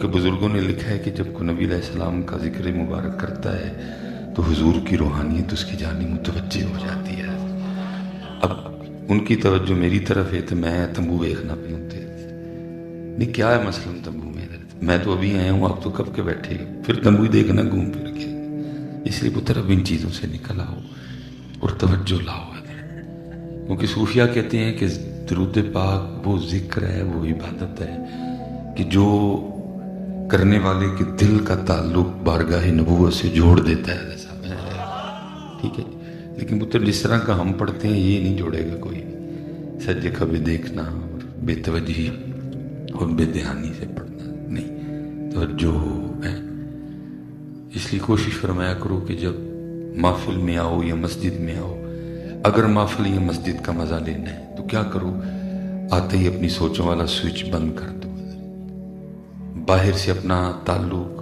بلکہ بزرگوں نے لکھا ہے کہ جب کوئی نبی علیہ السلام کا ذکر مبارک کرتا ہے تو حضور کی روحانیت اس کی جانب متوجہ ہو جاتی ہے. اب ان کی توجہ میری طرف ہے تو میں تمبو دیکھنا پہ ہوتے نہیں. کیا ہے مثلا تمبو میں تو ابھی آیا ہوں, آپ تو کب کے بیٹھے, پھر تمبو ہی دیکھنا گھوم پھر کے. اس لیے پتر اب ان چیزوں سے نکل آؤ اور توجہ لاؤ. کیونکہ صوفیہ کہتے ہیں کہ درود پاک وہ ذکر ہے, وہ عبادت ہے کہ جو کرنے والے کے دل کا تعلق بارگاہ نبوت سے جوڑ دیتا ہے. ٹھیک ہے, لیکن پتر جس طرح کا ہم پڑھتے ہیں یہ نہیں جوڑے گا کوئی. سجے کبھی دیکھنا اور بے توجہی اور بے دھیانی سے پڑھنا نہیں, توجہ ہے. اس لیے کوشش فرمایا کرو کہ جب محفل میں آؤ یا مسجد میں آؤ, اگر محفل یا مسجد کا مزہ لینا ہے تو کیا کرو, آتے ہی اپنی سوچوں والا سوئچ بند کر دو, باہر سے اپنا تعلق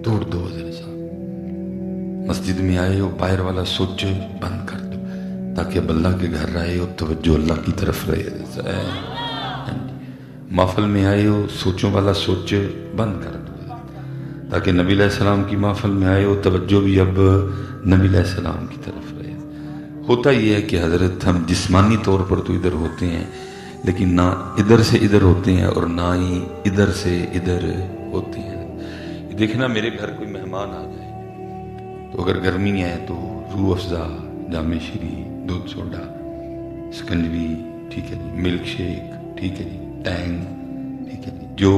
توڑ دو. حضرت صاحب مسجد میں آئے ہو, باہر والا سوچ بند کر دو تاکہ اب اللہ کے گھر رہے ہو توجہ اللہ کی طرف رہے. محفل میں آئے ہو, سوچوں والا سوچ بند کر دو تاکہ نبی علیہ السلام کی محفل میں آئے ہو, توجہ بھی اب نبی علیہ السلام کی طرف رہے. ہوتا یہ ہے کہ حضرت ہم جسمانی طور پر تو ادھر ہوتے ہیں, لیکن نہ ادھر سے ادھر ہوتے ہیں اور نہ ہی ادھر سے ادھر ہوتے ہیں. دیکھنا میرے گھر کوئی مہمان آ جائے تو اگر گرمی نہیں ہے تو روح افزا, جامع شیری, دودھ سوڈا, سکنجوی, ٹھیک ہے جی, ملک شیک, ٹھیک ہے جی, ٹینگ, ٹھیک ہے جی, جو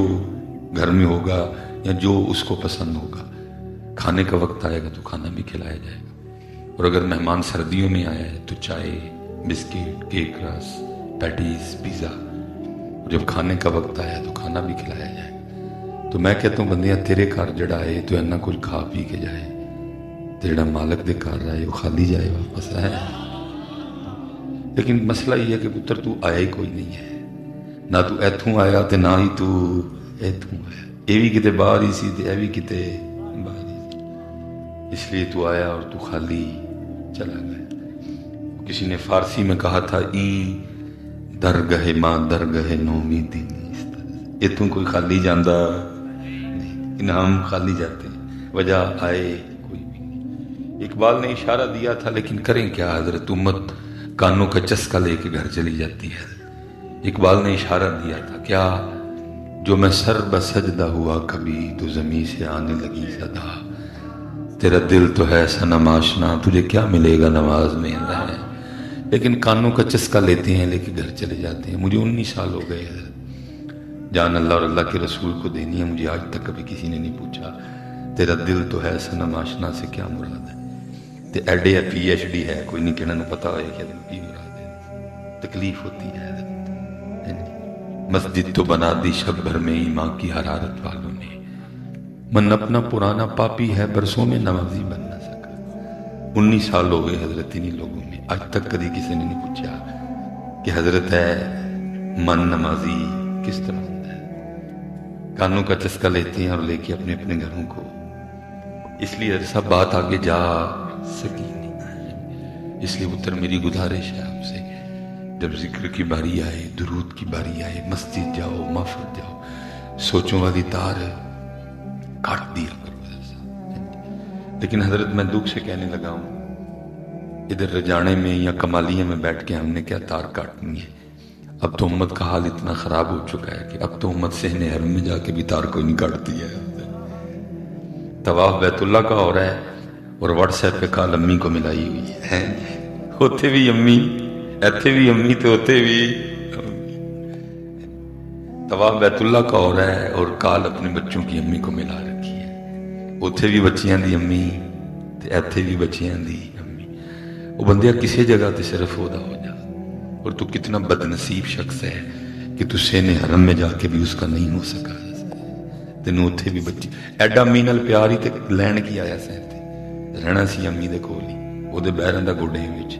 گھر میں ہوگا یا جو اس کو پسند ہوگا. کھانے کا وقت آئے گا تو کھانا بھی کھلایا جائے گا. اور اگر مہمان سردیوں میں آیا ہے تو چائے, بسکٹ, کیک رس, پیٹیز, پیزا. جب کھانے کا وقت آیا تو کھانا بھی کھلایا جائے. تو میں کہتا ہوں بندیاں تیرے گھر جڑا آئے تو اینا کچھ کھا پی کے جائے, جڑا مالک دے گھر رہے وہ خالی جائے واپس ہے. لیکن مسئلہ یہ ہے کہ پتر تو آیا ہی کوئی نہیں ہے, نہ تو ایتھوں آیا تے نہ ہی تو ایتھوں آیا. یہ بھی کتے باہر ہی سی تے یہ بھی کتے باہر ہی سی, اس لیے تو آیا اور تو خالی چلا گیا. کسی نے فارسی میں کہا تھا این درگاہ ماں درگاہ نومیدی نیست, یہ تم کوئی خالی جاندہ نہیں, ہم خالی جاتے ہیں, وجہ آئے کوئی بھی نہیں. اقبال نے اشارہ دیا تھا لیکن کریں کیا حضرت, امت کانوں کا چسکا لے کے گھر چلی جاتی ہے. اقبال نے اشارہ دیا تھا کیا, جو میں سر بسجدہ ہوا کبھی تو زمین سے آنے لگی صدا, تیرا دل تو ہے صنم آشنا تجھے کیا ملے گا نماز میں ہے. لیکن کانوں کا چسکا لیتے ہیں لے کے گھر چلے جاتے ہیں. مجھے 19 سال ہو گئے حضرت, جان اللہ اور اللہ کے رسول کو دینی ہے. مجھے آج تک کبھی کسی نے نہیں پوچھا تیرا دل تو ہے صنم آشنا سے کیا مراد ہے. تے ایڈے ہے پی ایچ ڈی ہے, کوئی نہیں کہنا نہ پتا ہوئے کہ کی مراد ہے. تکلیف ہوتی ہے حضرت. مسجد تو بنا دی شب بھر میں ہی ماں کی حرارت والوں نے, من اپنا پرانا پاپی ہے برسوں میں نمازی بن نہ سکا. 19 سال ہو گئے حضرت انہی لوگوں میں, آج تک کبھی کسی نے نہیں پوچھا کہ حضرت ہے من نمازی کس طرح ہوتا ہے. کانوں کا چسکا لیتے ہیں اور لے کے اپنے اپنے گھروں کو, اس لیے سب بات آگے جا سکی نہیں. اس لیے پتر میری گزارش ہے آپ سے, جب ذکر کی باری آئے, درود کی باری آئے, مسجد جاؤ, محفل جاؤ, سوچوں والی تار کاٹ دیا کرو. لیکن حضرت میں دکھ سے کہنے لگا ہوں, ادھر رجانے میں یا کمالیہ میں بیٹھ کے ہم نے کیا تار کاٹنی ہے. اب تو امت کا حال اتنا خراب ہو چکا ہے کہ اب تو امت صحن حرم میں جا کے بھی تار کوئی نہیں کاٹتی ہے. طواف بیت اللہ کا ہو رہا ہے اور واٹس ایپ پہ کال امی کو ملائی ہوئی ہے, ہوتے بھی امی, ایتھے بھی امی تو ہوتے بھی. طواف بیت اللہ کا ہو رہا ہے اور کال اپنے بچوں کی امی کو ملا رکھی ہے. اتھے بھی بچیاں دی امی تے ایتھے بھی بچیاں دی امی. وہ بندیا کسی جگہ تے صرف ہودا ہو جا, اور تو کتنا بد نصیب شخص ہے کہ تو سین حرم میں جا کے بھی اس کا نہیں ہو سکا. تینوں اتھے بھی بچی ایڈا امی نال پیار ہی تے لین کی آیا سین تے رہنا سی امی دے کول ہی, وہ دے بیرن دا گوڈے وچ.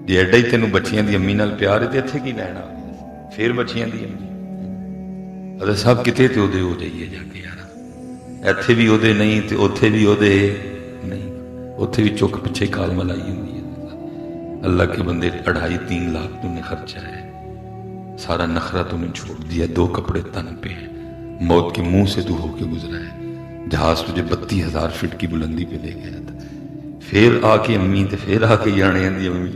جی ایڈا ہی تینوں بچیاں دی امی نال پیار ہے تے اتھے کی لینا, پھر بچیاں دی امی. حضرت صاحب کتے تے اودے ہو جائیے جا کے یار, ایتھے بھی اودے نہیں تے اوتھے بھی اودے نہیں, اوتھے بھی چوک پچھے کال ملائی ہوئی ہے. اللہ کے بندے 2.5-3 لاکھ تو نے خرچہ ہے, سارا نخرہ تو نے چھوڑ دیا, 2 کپڑے تن پہ ہیں, موت کے منہ سے تو ہو کے گزرا ہے. جہاز تجھے 32,000 فٹ کی بلندی پہ لے گیا تھا. پھر آ کے امی تے پھر آ کے جانے دی امی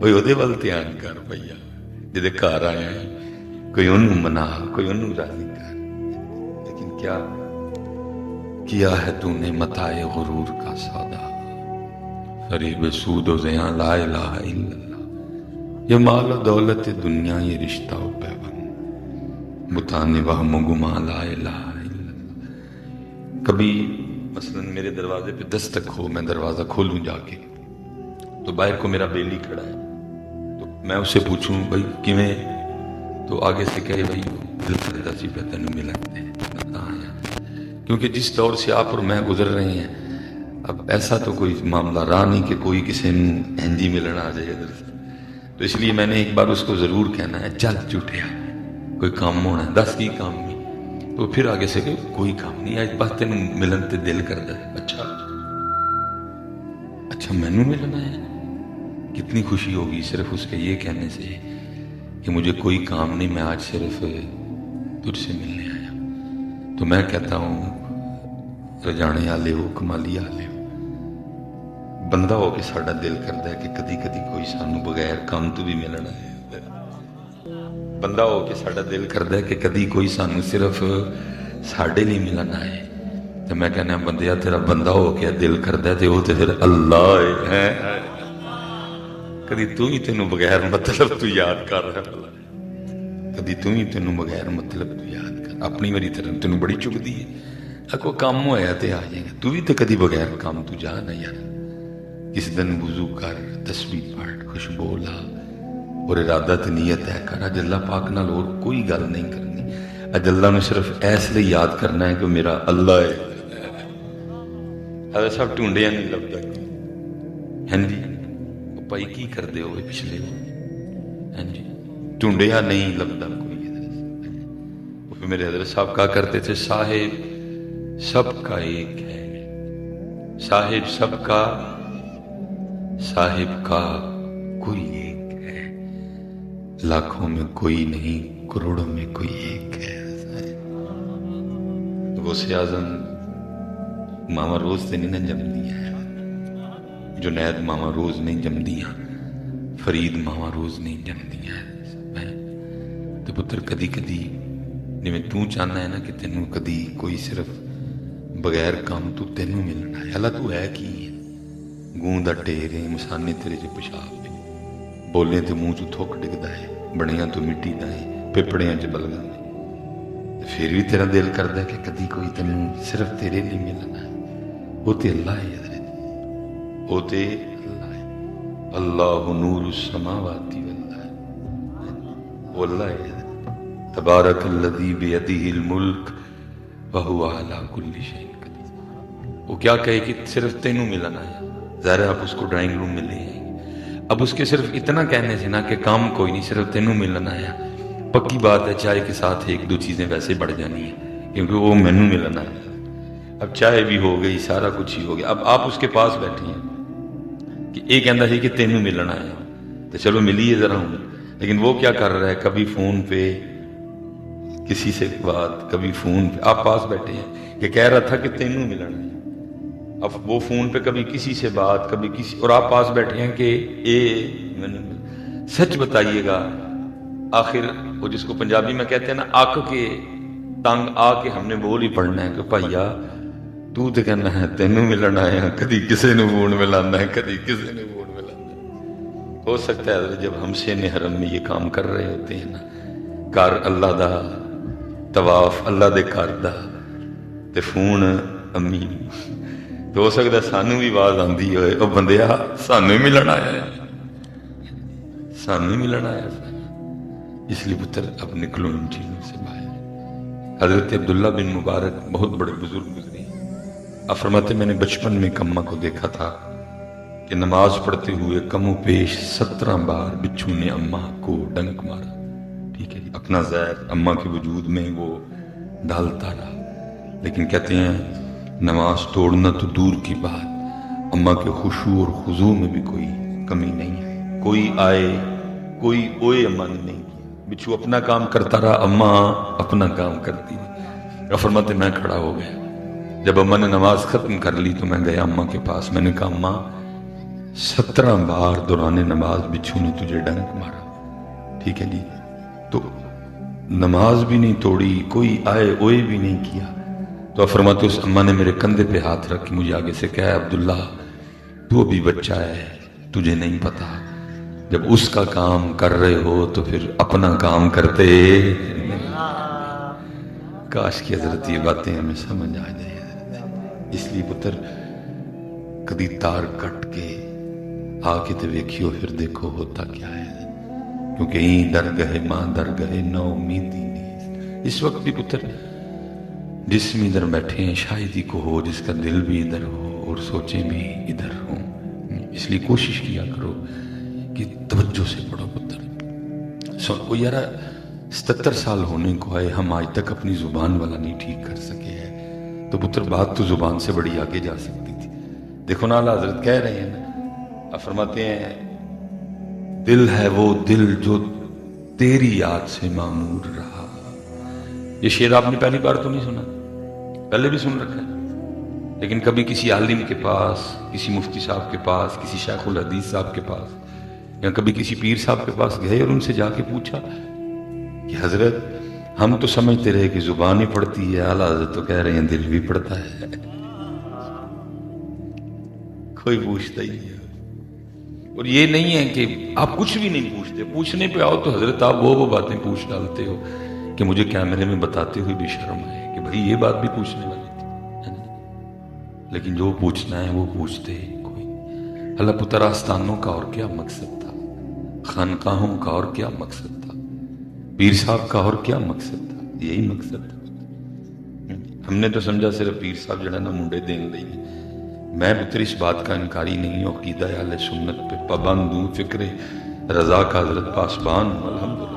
کوئی وہ ول دھیان کر پیا جدے گھر آیا کوئی انہوں منا کوئی انہوں راضی کر. لیکن کیا ہے تو نے متاع غرور کا سودا فریب سود و زیاں لا الہ الا اللہ. یہ مال و دولت دنیا یہ رشتہ و پیوند متانے وہم و گماں لا الہ الا اللہ. کبھی مثلا میرے دروازے پہ دستک ہو میں دروازہ کھولوں جا کے تو باہر کو میرا بیلی کھڑا ہے تو میں اس سے پوچھوں بھائی کیویں تو آگے سے کہے بھائی دل کرتا سی پہ تینوں ملتے ہیں. کیونکہ جس دور سے آپ اور میں گزر رہے ہیں اب ایسا تو کوئی معاملہ رہا نہیں کہ کوئی کسی نے ہندی ملنا آ جائے ادھر سے. تو اس لیے میں نے ایک بار اس کو ضرور کہنا ہے چل جھوٹیا کوئی کام ہونا ہے 10 کی کام نہیں. تو پھر آگے سے کہ کوئی کام نہیں آج بس تین ملن تے دل کرتا ہے. اچھا مینوں ملنا ہے کتنی خوشی ہوگی صرف اس کے یہ کہنے سے کہ مجھے کوئی کام نہیں میں آج صرف تجھ سے ملنے آیا. تو میں کہتا ہوں رجانے والے ہو کمالی والے ہو بندہ ہو کے ساڈا دل کرتا ہے کہ کدی کدی کوئی سانو بغیر کام تو بھی ملنا ہے. بندہ ہو کے ساڈا دل کرتا ہے کہ کدی کوئی سانو صرف ساڈے نہیں ملنا ہے. تو میں کہنا بندیا تیرا بندہ ہو کے دل کرتا ہے تو وہ تو پھر اللہ ہے. کدی تو ہی تینوں بغیر مطلب تو یاد کر رہا کدی تو ہی تینوں بغیر مطلب تو یاد کر. اپنی میری طرح تینوں بڑی چکتی ہے کوئی کام ہویا تے آ جائے گا تو بھی تو کدی بغیر کام تو جا نہ یار. کس دن وضو کر تسبیح پڑھ خوشبو لا اور ارادہ تے نیت ہے کر. اج اللہ پاک نال اور کوئی گل نہیں کرنی. اج اللہ نے صرف اس لیے یاد کرنا ہے کہ میرا اللہ ہے. اگر سب ڈھونڈیا نہیں لبدا ہاں جی بھائی کی کر دے ہوئے پچھلے ہاں جی ڈھونڈیا نہیں لبدا کوئی. میرے حضرت صاحب کہا کرتے تھے صاحب سب کا ایک ہے صاحب سب کا صاحب کا کوئی ایک ہے لاکھوں میں کوئی نہیں کروڑوں میں کوئی ایک ہے. غوث اعظم ماما روز سے نہیں نہ جمدی ہیں جنید ماما روز نہیں جمدی ہیں فرید ماما روز نہیں جمدی ہیں. تو پتر کدی کدی جی تو چاہنا ہے نا کہ تینوں کدی کوئی صرف بغیر کام تو تینوں ملنا ہے. اللہ تو ہے کی ہے گوندا ٹیرے مسانے تیرے جو پیشاب پہ بولیں تو منہ چ تھوک ڈگدا ہے بڑیاں تو مٹی دا ہے پپڑیاں چ بلگا ہے. پھر بھی تیرا دل کرتا ہے کہ کدی کوئی تینوں صرف تیرے لیے ملنا ہے. وہ تے اللہ ہے حضرت وہ تے اللہ ہے. اللہ نور السماوات والارض وہ اللہ ہے. تبارک الذی بیدہ الملک وہو علی کل شیء قدیر. وہ کیا کہے کہ صرف تینوں ملنا ہے. ظاہر آپ اس کو ڈرائنگ روم میں لے آئیں گے. اب اس کے صرف اتنا کہنے سے نا کہ کام کوئی نہیں صرف تینوں ملنا ہے پکی بات ہے. چائے کے ساتھ ایک دو چیزیں ویسے بڑھ جانی ہیں کیونکہ وہ مینوں ملنا ہے. اب چائے بھی ہو گئی سارا کچھ ہی ہو گیا. اب آپ اس کے پاس بیٹھے ہیں کہ ایک کہندا ہے کہ تینوں ملنا ہے تو چلو ملیے ذرا ہوں. لیکن وہ کیا کر رہا ہے کبھی فون پہ کسی سے بات کبھی فون پہ آپ پاس بیٹھے ہیں کہ کہہ رہا تھا کہ تینوں ملنا ہے. اب وہ فون پہ کبھی کسی سے بات کبھی کسی اور آپ پاس بیٹھے ہیں کہ سچ بتائیے گا آخر وہ جس کو پنجابی میں کہتے ہیں نا آک کے تنگ آ کے ہم نے بول ہی پڑھنا ہے کہ بھائیا تو تے کہنا ہے تینوں ملنا ہے کدی کسی نے فون ملانا ہے کدی کسی نے فون ملانا ہے. ہو سکتا ہے جب ہم سے حرم میں یہ کام کر رہے ہوتے ہیں نا کار اللہ دا طواف اللہ دے گھر دا تے فون امی تو ہو سکتا سانو بھی آواز آندی ہوئے او بندیا سانو ہی ملنا آیا سانو ہی ملنا آیا. اس لیے پتر اب نکلو ان چیزوں سے باہر. حضرت عبداللہ بن مبارک بہت بڑے بزرگ گزرے. آپ فرماتے میں نے بچپن میں کما کو دیکھا تھا کہ نماز پڑھتے ہوئے کم و پیش 17 بار بچھو نے اماں کو ڈنک مارا. ٹھیک ہے جی اپنا زہر اماں کے وجود میں وہ ڈالتا رہا. لیکن کہتے ہیں نماز توڑنا تو دور کی بات اماں کے خشوع اور خضوع میں بھی کوئی کمی نہیں ہے. کوئی آئے کوئی اوئے اماں نے نہیں کیا. بچھو اپنا کام کرتا رہا اماں اپنا کام کرتی رہی. اور فرماتے میں کھڑا ہو گیا. جب اماں نے نماز ختم کر لی تو میں گیا اماں کے پاس. میں نے کہا اماں 17 بار دوران نماز بچھو نے تجھے ڈنک مارا, ٹھیک ہے جی, تو نماز بھی نہیں توڑی, کوئی آئے اوئے بھی نہیں کیا. تو فرماتے اس اماں نے میرے کندھے پہ ہاتھ رکھ کے مجھے آگے سے کہا عبداللہ تو ابھی بچہ ہے, تجھے نہیں پتا, جب اس کا کام کر رہے ہو تو پھر اپنا کام کرتے. کاش کی حضرت یہ باتیں ہمیں سمجھ آ جائے. اس لیے پتر کدی تار کٹ کے آ کے تو ویکھیو پھر دیکھو ہوتا کیا ہے. کیونکہ این در گئے ماں در گئے نو امیدی نہیں. اس وقت بھی پتر جسم ادھر بیٹھے ہیں شاید ہی کو ہو جس کا دل بھی ادھر ہو اور سوچیں بھی ادھر ہوں. اس لیے کوشش کیا کرو کہ توجہ سے پڑھو پتر. وہ یار 77 سال ہونے کو آئے, ہم آج تک اپنی زبان والا نہیں ٹھیک کر سکے ہیں, تو پتر بات تو زبان سے بڑی آگے جا سکتی تھی. دیکھو نا اعلیٰ حضرت کہہ رہے ہیں نا, فرماتے ہیں دل ہے وہ دل جو تیری یاد سے معمور رہا. یہ شعر آپ نے پہلی بار تو نہیں سنا, پہلے بھی سن رکھا ہے, لیکن کبھی کسی عالم کے پاس, کسی مفتی صاحب کے پاس, کسی شیخ الحدیث صاحب کے پاس, یا کبھی کسی پیر صاحب کے پاس گئے اور ان سے جا کے پوچھا کہ حضرت ہم تو سمجھتے رہے کہ زبان ہی پڑھتی ہے, اعلیٰ حضرت تو کہہ رہے ہیں دل بھی پڑھتا ہے. کوئی پوچھتا ہی نہیں. اور یہ نہیں ہے کہ آپ کچھ بھی نہیں پوچھتے, پوچھنے پہ آؤ تو حضرت آپ وہ باتیں پوچھ ڈالتے ہو کہ مجھے کیمرے میں بتاتے ہوئے بھی شرم ہے کہ بھائی یہ بات بھی پوچھنے والی تھی. لیکن جو پوچھنا ہے وہ پوچھتے کوئی. اللہ پتر آستانوں کا اور کیا مقصد تھا, خانقاہوں کا اور کیا مقصد تھا, پیر صاحب کا اور کیا مقصد تھا, یہی مقصد تھا. ہم نے تو سمجھا صرف پیر صاحب جڑا نا منڈے دین دیں. میں پتر اس بات کا انکاری نہیں ہوں, عقیدہ اہل سنت پہ پابند ہوں, فکر رضا کا حضرت پاسبان ہوں الحمدللہ.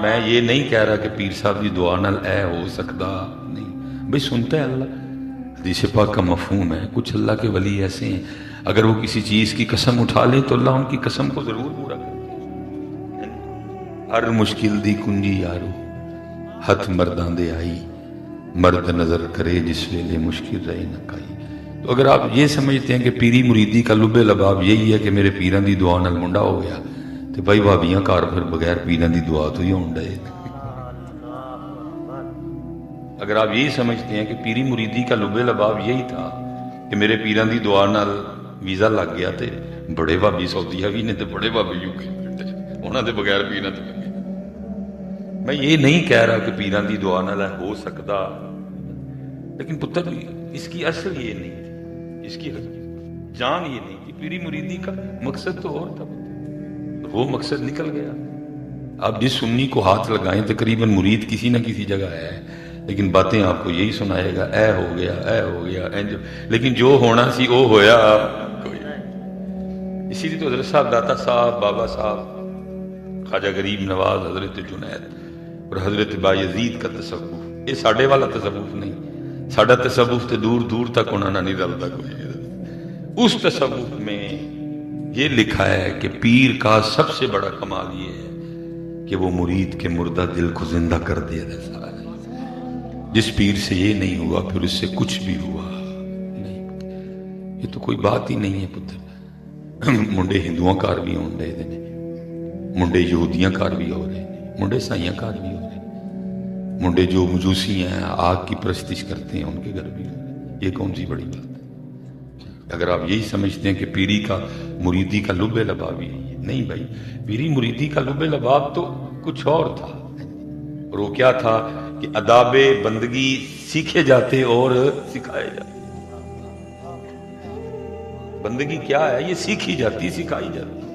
میں یہ نہیں کہہ رہا کہ پیر صاحب کی دعا نال اے ہو سکتا نہیں, بھئی سنتا ہے اللہ. حدیث پاک کا مفہوم ہے, کچھ اللہ کے ولی ایسے ہیں اگر وہ کسی چیز کی قسم اٹھا لیں تو اللہ ان کی قسم کو ضرور پورا کرتے ہیں. ہر مشکل دی کنجی یارو ہتھ مرداں دے آئی, مرد نظر کرے جس ویلے مشکل رہے نہ کائی. تو اگر آپ یہ سمجھتے ہیں کہ پیری مریدی کا لب لباب یہی ہے کہ میرے پیران دی دعا نال منڈا ہو گیا, تو بھائی بھابیاں کار پھر بغیر پیران دی دعا تو ہی ہونڈا ہے. اگر آپ یہی سمجھتے ہیں کہ پیری مریدی کا لب لباب یہی تھا کہ میرے پیران دی دعا نال ویزا لگ گیا, تے بڑے بھابی سعودیہ بھی نے تے بڑے بھابی یو کے انہاں دے بغیر پیران تے لگے. میں یہ نہیں کہہ رہا کہ پیران دی دعا نال ہو سکتا, لیکن پتر اس کی اصل یہ نہیں تھی, اس کی جان یہ نہیں تھی. پیری مریدی کا مقصد تو اور تھا, وہ مقصد نکل گیا. آپ جس سنی کو ہاتھ لگائیں تقریباً مرید کسی نہ کسی جگہ ہے, لیکن باتیں آپ کو یہی سنائے گا اے ہو گیا اے ہو گیا, لیکن جو ہونا سی وہ ہویا کوئی. اسی لیے تو حضرت صاحب داتا صاحب, بابا صاحب, خواجہ غریب نواز, حضرت جنید اور حضرت بایزید کا تصوف یہ ساڑھے والا تصوف نہیں. ساڑھا تصوف تے دور دور تک انہوں نے نہیں رلتا کوئی. اس تصوف میں یہ لکھا ہے کہ پیر کا سب سے بڑا کمال یہ ہے کہ وہ مرید کے مردہ دل کو زندہ کر دیا جیسا ہے. جس پیر سے یہ نہیں ہوا پھر اس سے کچھ بھی ہوا نہیں. یہ تو کوئی بات ہی نہیں ہے پتر. منڈے ہندوؤں کار بھی ہوں رہے ہیں, منڈے یہودیاں کار بھی ہو رہے ہیں, منڈے سائیاں کار بھی ہو رہے ہیں, منڈے جو مجوسی ہیں آگ کی پرستش کرتے ہیں ان کے گھر بھی ہو رہے ہیں. یہ کون سی بڑی بات ہے؟ اگر آپ یہی سمجھتے ہیں کہ پیری کا مریدی کا لب لباب ہی نہیں, بھائی پیری مریدی کا لب لباب تو کچھ اور تھا. اور وہ کیا تھا کہ آداب بندگی سیکھے جاتے اور سکھائے جاتے. بندگی کیا ہے؟ یہ سیکھی جاتی سکھائی جاتی.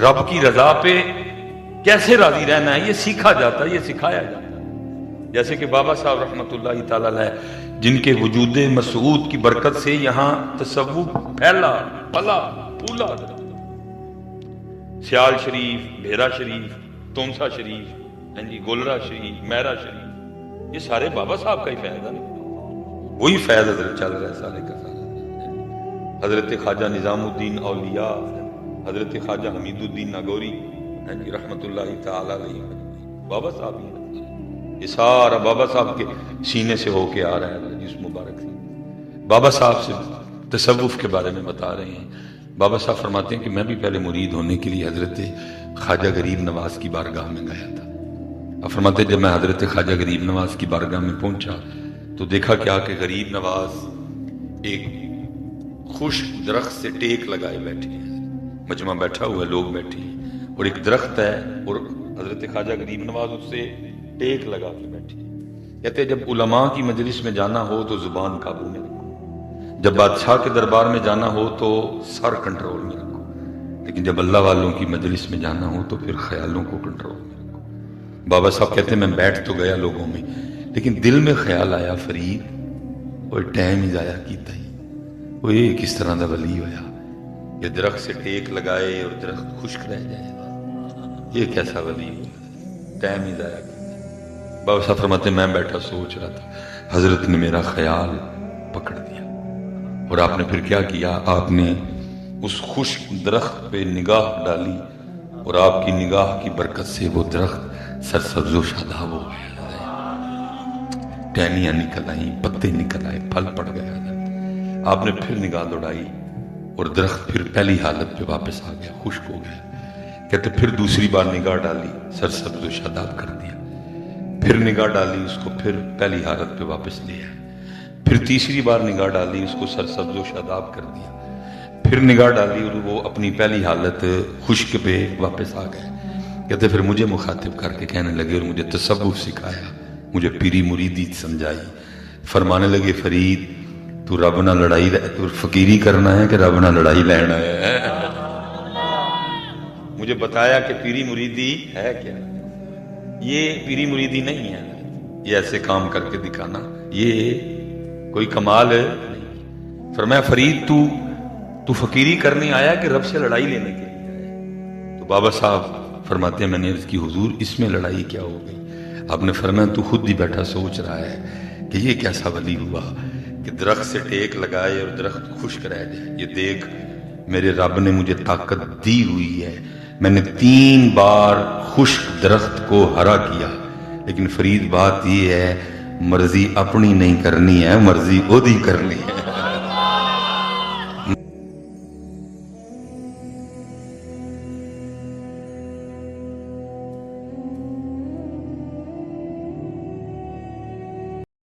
رب کی رضا پہ کیسے راضی رہنا ہے یہ سیکھا جاتا, یہ سکھایا جاتا. جیسے کہ بابا صاحب رحمۃ اللہ تعالی علیہ جن کے وجود مسعود کی برکت سے یہاں تصوف پھیلا پلا پھولا. سیال شریف, بھیرا شریف, تونسا شریف, گولرا شریف, میرا شریف, یہ سارے بابا صاحب کا ہی فیض ہے. وہی فیض حضرت چل رہا ہے سارے کا سارا. حضرت خواجہ نظام الدین اولیاء, حضرت خواجہ حمید الدین ناگوری رحمۃ اللہ تعالی علیہ, بابا صاحب ہی. یہ سارا بابا صاحب کے سینے سے ہو کے آ رہا ہے جس مبارک سے بابا صاحب سے تصوف کے بارے میں بتا رہے ہیں. بابا صاحب فرماتے ہیں کہ میں بھی پہلے مرید ہونے کے لیے حضرت خواجہ غریب نواز کی بارگاہ میں گیا تھا. اب فرماتے ہیں جب میں حضرت خواجہ غریب نواز کی بارگاہ میں پہنچا تو دیکھا کیا کہ غریب نواز ایک خشک درخت سے ٹیک لگائے بیٹھے ہیں. مجمع بیٹھا ہوا ہے، لوگ بیٹھے ہیں اور ایک درخت ہے اور حضرت خواجہ غریب نواز اس سے ٹیک لگا کے بیٹھے ہیں. کہتے ہیں جب علماء کی مجلس میں جانا ہو تو زبان قابو میں رکھو، جب بادشاہ کے دربار میں جانا ہو تو سر کنٹرول میں رکھو، لیکن جب اللہ والوں کی مجلس میں جانا ہو تو پھر خیالوں کو کنٹرول میں رکھو. بابا صاحب کہتے ہیں میں بیٹھ تو گیا لوگوں میں، لیکن دل میں خیال آیا فرید اور ٹائم ہی ضائع کیتا ہی، وہ یہ کس طرح دا ولی ہویا، یہ درخت سے ٹیک لگائے اور درخت خشک رہ جائے گا، یہ کیسا ولی ہوا، ٹائم ہی ضائع کیا. بابا صاحب فرماتے ہیں میں بیٹھا سوچ رہا تھا، حضرت نے میرا خیال پکڑ دیا اور آپ نے پھر کیا کیا، آپ نے اس خشک درخت پہ نگاہ ڈالی اور آپ کی نگاہ کی برکت سے وہ درخت سرسبز و شاداب ہو گیا، ٹہنیاں نکل آئیں، پتے نکل آئے، پھل پڑ گیا. آپ نے پھر نگاہ دوڑائی اور درخت پھر پہلی حالت پہ واپس آ گیا، خشک ہو گیا. کہتے پھر دوسری بار نگاہ ڈالی، سرسبز و شاداب کر دیا. پھر نگاہ ڈالی، اس کو پھر پہلی حالت پہ واپس لے آیا. پھر تیسری بار نگاہ ڈالی، اس کو سرسبز و شاداب کر دیا. پھر نگاہ ڈالی اور وہ اپنی پہلی حالت خشک پہ واپس آ گئے. کہتے پھر مجھے مخاطب کر کے کہنے لگے اور مجھے تصوف سکھایا، مجھے پیری مریدی سمجھائی. فرمانے لگے فرید تو رب نہ لڑائی تو فقیری کرنا ہے کہ رب نہ لڑائی لینا ہے. مجھے بتایا کہ پیری مریدی ہے کیا، یہ پیری مریدی نہیں ہے، یہ ایسے کام کر کے دکھانا یہ کوئی کمال نہیں. فرمایا فرید تو فقیری کرنے آیا کہ رب سے لڑائی لینے کے لیے آیا؟ تو بابا صاحب فرماتے ہیں میں نے عرض کی حضور اس میں لڑائی کیا ہو گئی؟ آپ نے فرمایا تو خود ہی بیٹھا سوچ رہا ہے کہ یہ کیسا ولی ہوا کہ درخت سے ٹیک لگائے اور درخت خشک رہ جائے. یہ دیکھ میرے رب نے مجھے طاقت دی ہوئی ہے، میں نے 3 بار خشک درخت کو ہرا کیا، لیکن فرید بات یہ ہے مرضی اپنی نہیں کرنی ہے، مرضی وہ دی کرنی ہے.